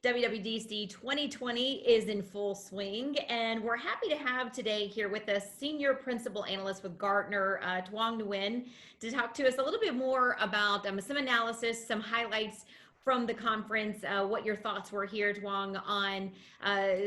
WWDC 2020 is in full swing, and we're happy to have today here with us Senior Principal Analyst with Gartner, Tuong Nguyen, to talk to us a little bit more about some analysis, some highlights from the conference, what your thoughts were here, Tuong, on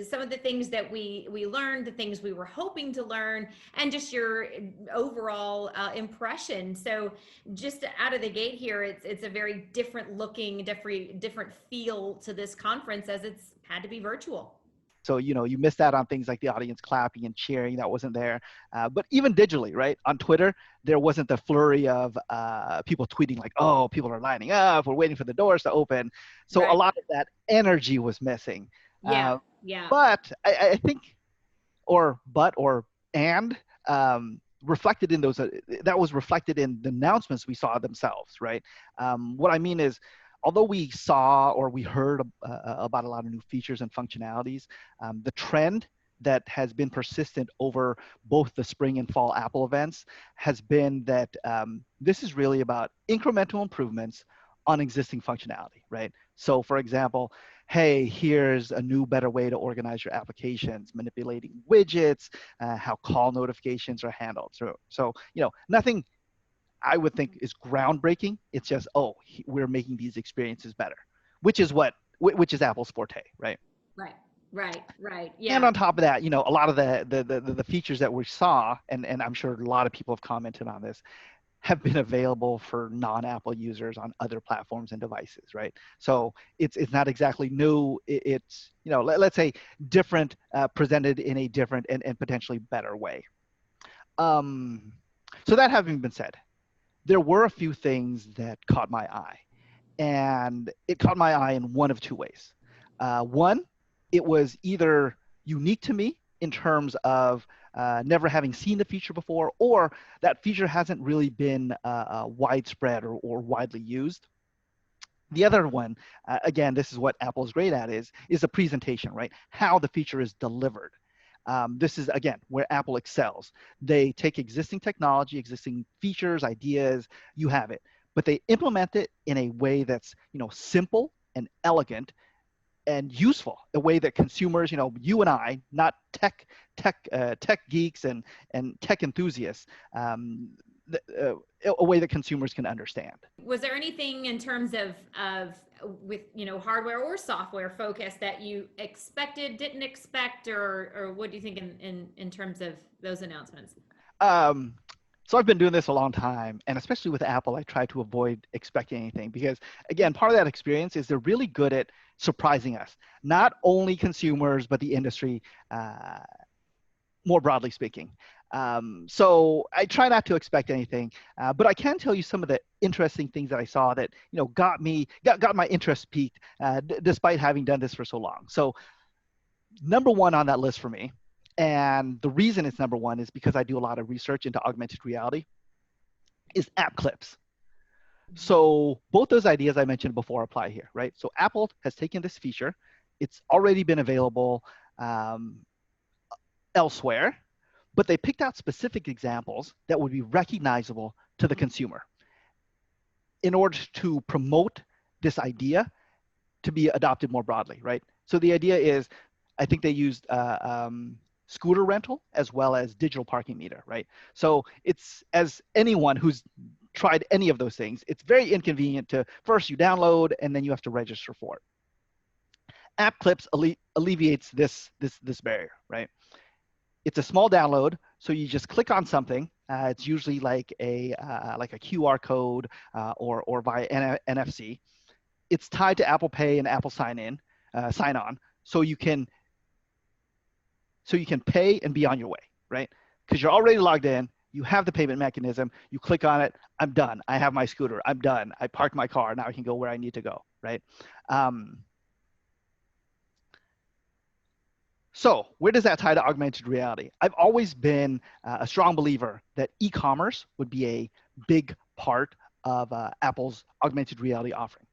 some of the things that we learned, the things we were hoping to learn, and just your overall impression. So just out of the gate here, it's a very different looking, different feel to this conference, as it's had to be virtual. So, you missed out on things like the audience clapping and cheering. That wasn't there. But even digitally, right? On Twitter, there wasn't the flurry of people tweeting like, oh, people are lining up. We're waiting for the doors to open. So Right. a lot of that energy was missing. Yeah. But I think, and reflected in those, that was reflected in the announcements we saw themselves, right? What I mean is, although we saw or we heard about a lot of new features and functionalities, the trend that has been persistent over both the spring and fall Apple events has been that this is really about incremental improvements on existing functionality, right? So for example, hey, here's a new, better way to organize your applications, manipulating widgets, how call notifications are handled. So nothing I would think is groundbreaking. It's just, we're making these experiences better, which is Apple's forte, right? Right. Yeah. And on top of that, a lot of the features that we saw, and I'm sure a lot of people have commented on this, have been available for non-Apple users on other platforms and devices, right? So it's not exactly new. It's, let's say different, presented in a different and potentially better way. So that having been said, there were a few things that caught my eye, and it caught my eye in one of two ways. One, it was either unique to me in terms of never having seen the feature before, or that feature hasn't really been widespread or widely used. The other one, again, this is what Apple's great at, is the presentation, right? How the feature is delivered. This is, again, where Apple excels. They take existing technology, existing features, ideas, you have it, but they implement it in a way that's, simple and elegant and useful, a way that consumers, you and I, not tech geeks and tech enthusiasts, a way that consumers can understand. Was there anything in terms of with hardware or software focus that you expected, didn't expect, or what do you think in terms of those announcements? So I've been doing this a long time, and especially with Apple, I try to avoid expecting anything because, again, part of that experience is they're really good at surprising us, not only consumers, but the industry, more broadly speaking. So I try not to expect anything, but I can tell you some of the interesting things that I saw that, got my interest piqued, despite having done this for so long. So number one on that list for me, and the reason it's number one is because I do a lot of research into augmented reality, is app clips. So both those ideas I mentioned before apply here, right? So Apple has taken this feature. It's already been available elsewhere, but they picked out specific examples that would be recognizable to the consumer in order to promote this idea to be adopted more broadly, right? So the idea is, I think they used scooter rental as well as digital parking meter, right? So it's, as anyone who's tried any of those things, it's very inconvenient to first you download and then you have to register for it. App Clips alleviates this barrier, right? It's a small download, so you just click on something. It's usually like a QR code or via NFC. It's tied to Apple Pay and Apple Sign On, so you can pay and be on your way, right? Because you're already logged in, you have the payment mechanism, you click on it, I'm done. I have my scooter, I'm done. I parked my car, now I can go where I need to go, right? So where does that tie to augmented reality? I've always been a strong believer that e-commerce would be a big part of Apple's augmented reality offering.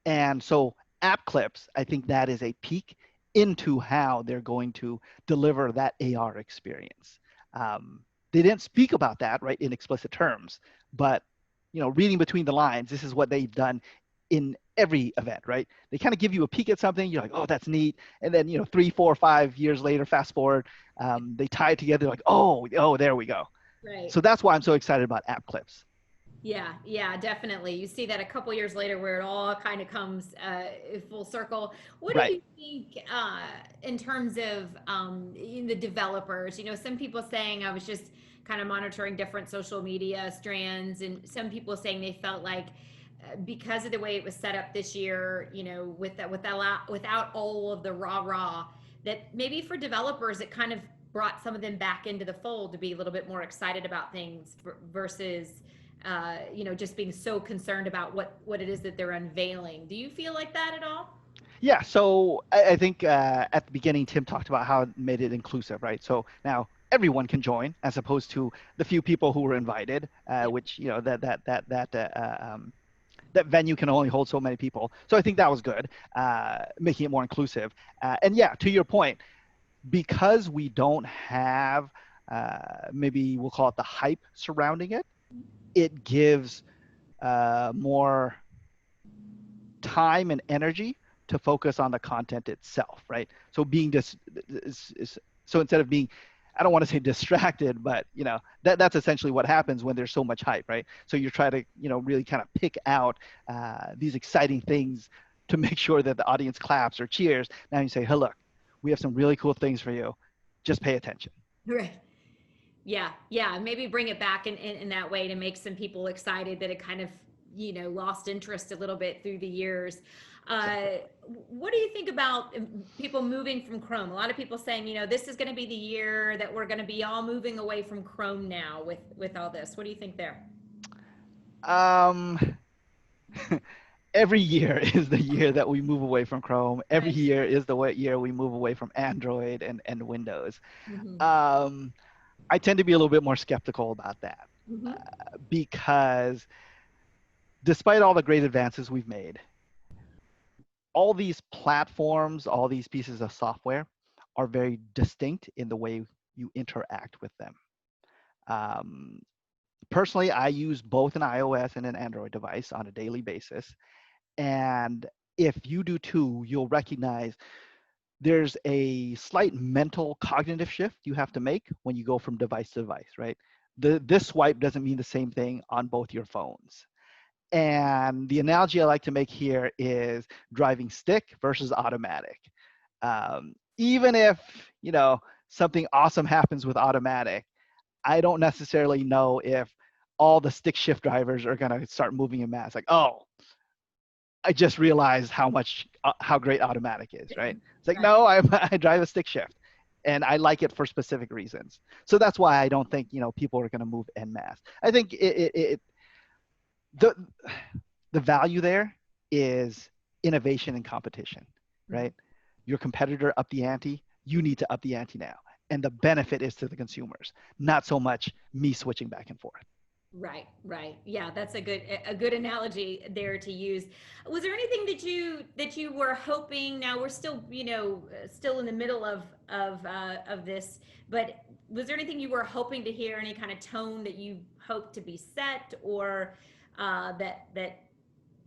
And so App Clips, I think that is a peek into how they're going to deliver that AR experience. They didn't speak about that, right, in explicit terms, but reading between the lines, this is what they've done in every event, right? They kind of give you a peek at something. You're like, oh, that's neat. And then, 3, 4, 5 years later, fast forward, they tie it together like, oh, there we go. Right. So that's why I'm so excited about app clips. Yeah, yeah, definitely. You see that a couple years later where it all kind of comes full circle. What do Right. you think in terms of the developers? Some people saying I was just kind of monitoring different social media strands, and some people saying they felt like because of the way it was set up this year, without all of the rah, that maybe for developers it kind of brought some of them back into the fold to be a little bit more excited about things versus just being so concerned about what it is that they're unveiling. Do you feel like that at all? Yeah. So I think at the beginning, Tim talked about how it made it inclusive, right? So now everyone can join, as opposed to the few people who were invited, Yeah. which that venue can only hold so many people. So I think that was good, making it more inclusive. And yeah, to your point, because we don't have maybe we'll call it the hype surrounding it, it gives more time and energy to focus on the content itself, right? So being so instead of being, I don't want to say distracted, but that's essentially what happens when there's so much hype, right? So you're trying to really kind of pick out these exciting things to make sure that the audience claps or cheers. Now you say, hey, look, we have some really cool things for you. Just pay attention. Right. Yeah, yeah. Maybe bring it back in that way to make some people excited that it kind of, lost interest a little bit through the years. Uh, Exactly. what do you think about people moving from Chrome? A lot of people saying, this is going to be the year that we're going to be all moving away from Chrome now with all this. What do you think there? Um, every year is the year that we move away from Chrome. Every Right. year is the year we move away from Android and Windows. Hmm. Um, I tend to be a little bit more skeptical about that Hmm. because despite all the great advances we've made, all these platforms, all these pieces of software are very distinct in the way you interact with them. Um, Personally, I use both an iOS and an Android device on a daily basis. And if you do too, you'll recognize there's a slight mental cognitive shift you have to make when you go from device to device, right? This swipe doesn't mean the same thing on both your phones. And the analogy I like to make here is driving stick versus automatic. Even if, something awesome happens with automatic, I don't necessarily know if all the stick shift drivers are going to start moving in mass. Like, oh, I just realized how great automatic is, right? It's like, Right. no, I drive a stick shift and I like it for specific reasons. So that's why I don't think, people are going to move en masse. I think the the value there is innovation and competition, Mhm. right? Your competitor upped the ante, you need to up the ante now. And the benefit is to the consumers, not so much me switching back and forth. Right, right. Yeah, that's a good analogy there to use. Was there anything that you were hoping? Now we're still, still in the middle of this, but was there anything you were hoping to hear? Any kind of tone that you hope to be set, or that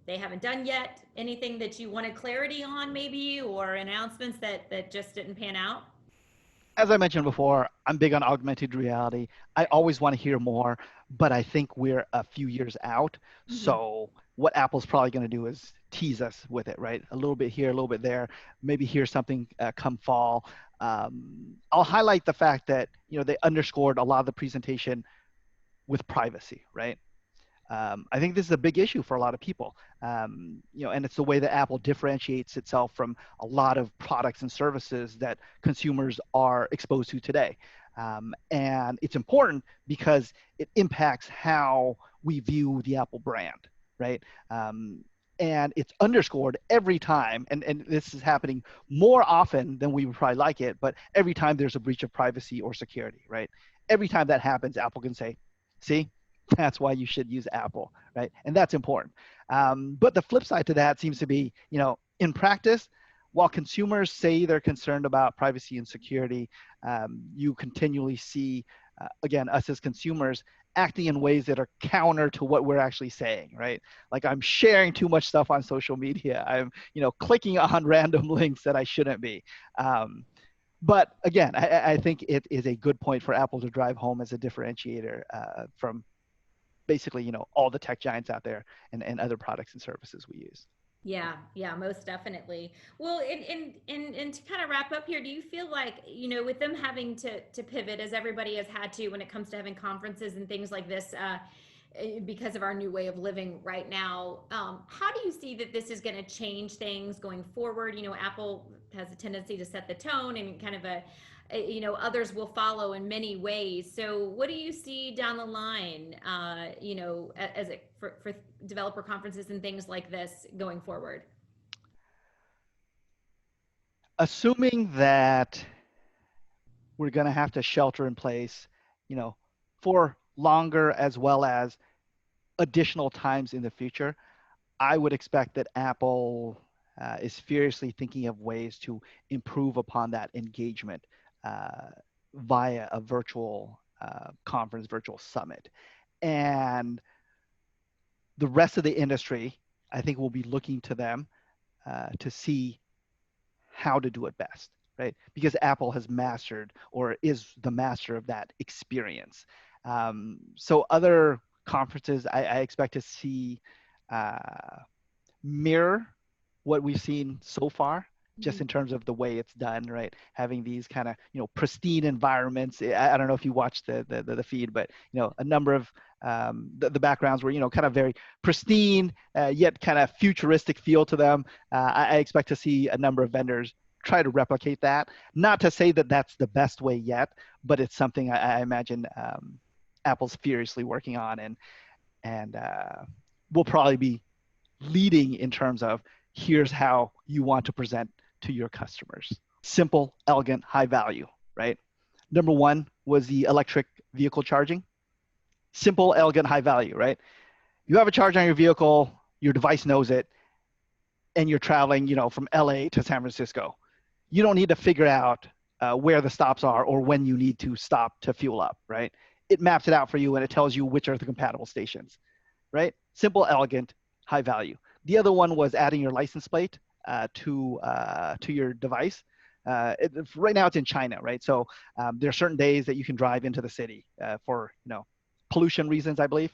they haven't done yet? Anything that you wanted clarity on, maybe, or announcements that just didn't pan out? As I mentioned before, I'm big on augmented reality. I always want to hear more, but I think we're a few years out. Hmm. So what Apple's probably going to do is tease us with it, right? A little bit here, a little bit there. Maybe hear something come fall. I'll highlight the fact that they underscored a lot of the presentation with privacy, right? I think this is a big issue for a lot of people, and it's the way that Apple differentiates itself from a lot of products and services that consumers are exposed to today. And it's important because it impacts how we view the Apple brand, right? And it's underscored every time, and this is happening more often than we would probably like it, but every time there's a breach of privacy or security, right? Every time that happens, Apple can say, see, that's why you should use Apple, right? And that's important. But the flip side to that seems to be, in practice, while consumers say they're concerned about privacy and security, you continually see, again, us as consumers acting in ways that are counter to what we're actually saying, right? Like I'm sharing too much stuff on social media. I'm, clicking on random links that I shouldn't be. But again, I think it is a good point for Apple to drive home as a differentiator from basically, all the tech giants out there and other products and services we use. Yeah, most definitely. Well, and to kind of wrap up here, do you feel like, with them having to pivot as everybody has had to when it comes to having conferences and things like this, because of our new way of living right now, how do you see that this is going to change things going forward? Apple has a tendency to set the tone and kind of others will follow in many ways. So what do you see down the line, as for developer conferences and things like this going forward? Assuming that we're going to have to shelter in place, for longer as well as additional times in the future, I would expect that Apple is furiously thinking of ways to improve upon that engagement via a virtual conference, virtual summit. And the rest of the industry, I think, will be looking to them to see how to do it best, right? Because Apple has mastered or is the master of that experience. So other conferences, I expect to see mirror what we've seen so far, just in terms of the way it's done, right? Having these kind of, pristine environments. I don't know if you watched the feed, but, a number of the backgrounds were, kind of very pristine, yet kind of futuristic feel to them. I expect to see a number of vendors try to replicate that. Not to say that that's the best way yet, but it's something I imagine Apple's furiously working on, and will probably be leading in terms of here's how you want to present to your customers. Simple, elegant, high value, right? Number one was the electric vehicle charging. Simple, elegant, high value, right? You have a charge on your vehicle, your device knows it, and you're traveling, from LA to San Francisco. You don't need to figure out where the stops are or when you need to stop to fuel up, right? It maps it out for you and it tells you which are the compatible stations, right? Simple, elegant, high value. The other one was adding your license plate to your device. Right now it's in China, right? So there are certain days that you can drive into the city for pollution reasons, I believe.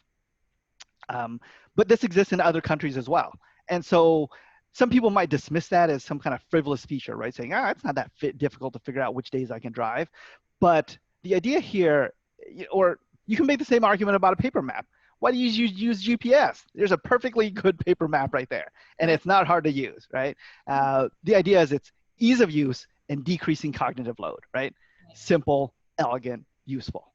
But this exists in other countries as well. And so some people might dismiss that as some kind of frivolous feature, right? Saying, it's not that difficult to figure out which days I can drive. But the idea here, or you can make the same argument about a paper map. Why do you use GPS? There's a perfectly good paper map right there, and it's not hard to use, right? The idea is it's ease of use and decreasing cognitive load, right? Simple, elegant, useful.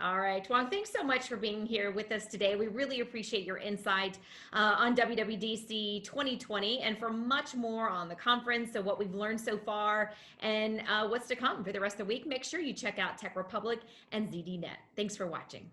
All right, Tuong, thanks so much for being here with us today. We really appreciate your insight on WWDC 2020 and for much more on the conference, so what we've learned so far and what's to come for the rest of the week. Make sure you check out Tech Republic and ZDNet. Thanks for watching.